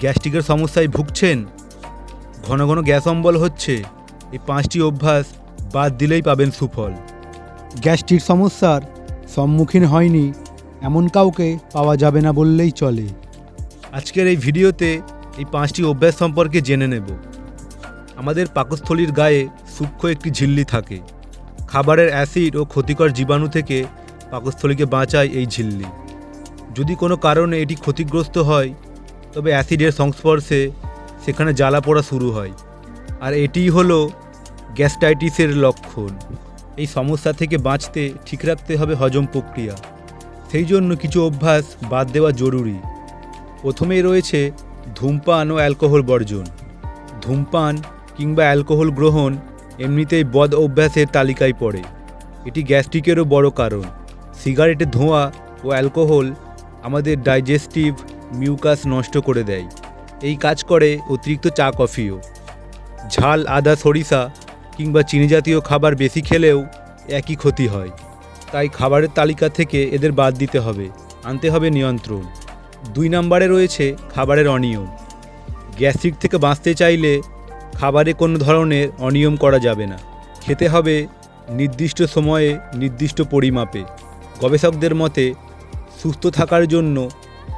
গ্যাস্ট্রিকের সমস্যায় ভুগছেন, ঘন ঘন গ্যাস অম্বল হচ্ছে, এই 5টি অভ্যাস বাদ দিলেই পাবেন সুফল। গ্যাস্ট্রিক সমস্যার সম্মুখীন হয়নি এমন কাউকে পাওয়া যাবে না বললেই চলে। আজকের এই ভিডিওতে এই 5টি অভ্যাস সম্পর্কে জেনে নেব। আমাদের পাকস্থলীর গায়ে সূক্ষ্ম একটি ঝিল্লি থাকে। খাবারের অ্যাসিড ও ক্ষতিকর জীবাণু থেকে পাকস্থলীকে বাঁচায় এই ঝিল্লি। যদি কোনো কারণে এটি ক্ষতিগ্রস্ত হয় তবে অ্যাসিডের সংস্পর্শে সেখানে জ্বালা পোড়া শুরু হয়, আর এটিই হলো গ্যাস্ট্রাইটিসের লক্ষণ। এই সমস্যা থেকে বাঁচতে ঠিক রাখতে হবে হজম প্রক্রিয়া। সেই জন্য কিছু অভ্যাস বাদ দেওয়া জরুরি। প্রথমেই রয়েছে ধূমপান ও অ্যালকোহল বর্জন। ধূমপান কিংবা অ্যালকোহল গ্রহণ এমনিতেই বদ অভ্যাসের তালিকায় পড়ে। এটি গ্যাস্ট্রিকেরও বড় কারণ। সিগারেটের ধোঁয়া ও অ্যালকোহল আমাদের ডাইজেস্টিভ মিউকাস নষ্ট করে দেয়। এই কাজ করে অতিরিক্ত চা কফিও। ঝাল, আদা, সরিষা কিংবা চিনি জাতীয় খাবার বেশি খেলেও একই ক্ষতি হয়। তাই খাবারের তালিকা থেকে এদের বাদ দিতে হবে, আনতে হবে নিয়ন্ত্রণ। 2 নম্বরে রয়েছে খাবারের অনিয়ম। গ্যাস্ট্রিক থেকে বাঁচতে চাইলে খাবারে কোনো ধরনের অনিয়ম করা যাবে না। খেতে হবে নির্দিষ্ট সময়ে, নির্দিষ্ট পরিমাপে। গবেষকদের মতে সুস্থ থাকার জন্য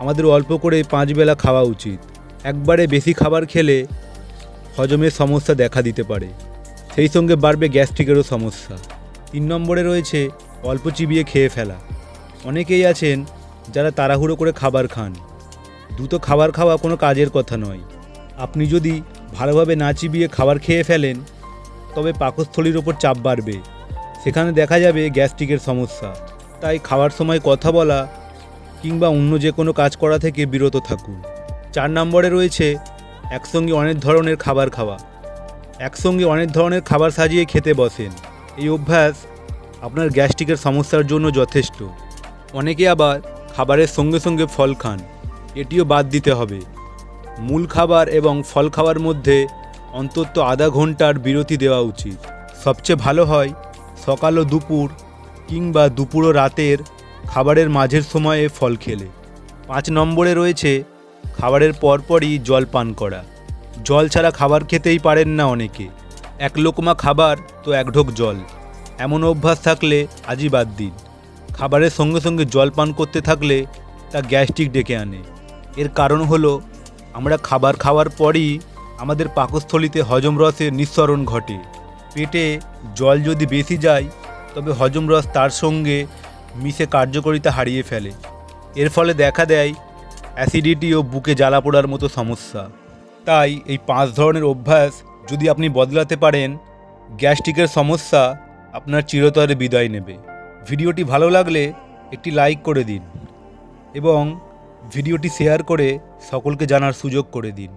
আমাদের অল্প করে 5 বেলা খাওয়া উচিত। একবারে বেশি খাবার খেলে হজমের সমস্যা দেখা দিতে পারে, সেই সঙ্গে বাড়বে গ্যাস্ট্রিকেরও সমস্যা। 3 নম্বরে রয়েছে অল্প চিবিয়ে খেয়ে ফেলা। অনেকেই আছেন যারা তাড়াহুড়ো করে খাবার খান। দ্রুত খাবার খাওয়া কোনো কাজের কথা নয়। আপনি যদি ভালোভাবে না চিবিয়ে খাবার খেয়ে ফেলেন তবে পাকস্থলীর ওপর চাপ বাড়বে, সেখানে দেখা যাবে গ্যাস্ট্রিকের সমস্যা। তাই খাওয়ার সময় কথা বলা কিংবা অন্য যে কোনো কাজ করা থেকে বিরত থাকুন। 4 নম্বরে রয়েছে একসঙ্গে অনেক ধরনের খাবার খাওয়া। একসঙ্গে অনেক ধরনের খাবার সাজিয়ে খেতে বসেন। এই অভ্যাস আপনার গ্যাস্ট্রিকের সমস্যার জন্য যথেষ্ট। অনেকে আবার খাবারের সঙ্গে সঙ্গে ফল খান, এটিও বাদ দিতে হবে। মূল খাবার এবং ফল খাওয়ার মধ্যে অন্তত আধা ঘন্টার বিরতি দেওয়া উচিত। সবচেয়ে ভালো হয় সকাল ও দুপুর কিংবা দুপুর ও রাতের খাবারের মাঝের সময়ে ফল খেলে। 5 নম্বরে রয়েছে খাবারের পরপরই জল পান করা। জল ছাড়া খাবার খেতেই পারেন না অনেকে। 1 লোকমা খাবার তো 1 ঢোক জল, এমন অভ্যাস থাকলে আজই বাদ দিন। খাবারের সঙ্গে সঙ্গে জল পান করতে থাকলে তা গ্যাস্ট্রিক ডেকে আনে। এর কারণ হলো আমরা খাবার খাওয়ার পরই আমাদের পাকস্থলীতে হজম রসের নিঃসরণ ঘটে। পেটে জল যদি বেশি যায় তবে হজম রস তার সঙ্গে মিশে কার্যকারিতা হারিয়ে ফেলে। এর ফলে দেখা দেয় অ্যাসিডিটি ও বুকে জ্বালা পোড়ার মতো সমস্যা। তাই এই 5 ধরনের অভ্যাস যদি আপনি বদলাতে পারেন, গ্যাস্ট্রিকের সমস্যা আপনার চিরতরে বিদায় নেবে। ভিডিওটি ভালো লাগলে একটি লাইক করে দিন এবং ভিডিওটি শেয়ার করে সকলকে জানার সুযোগ করে দিন।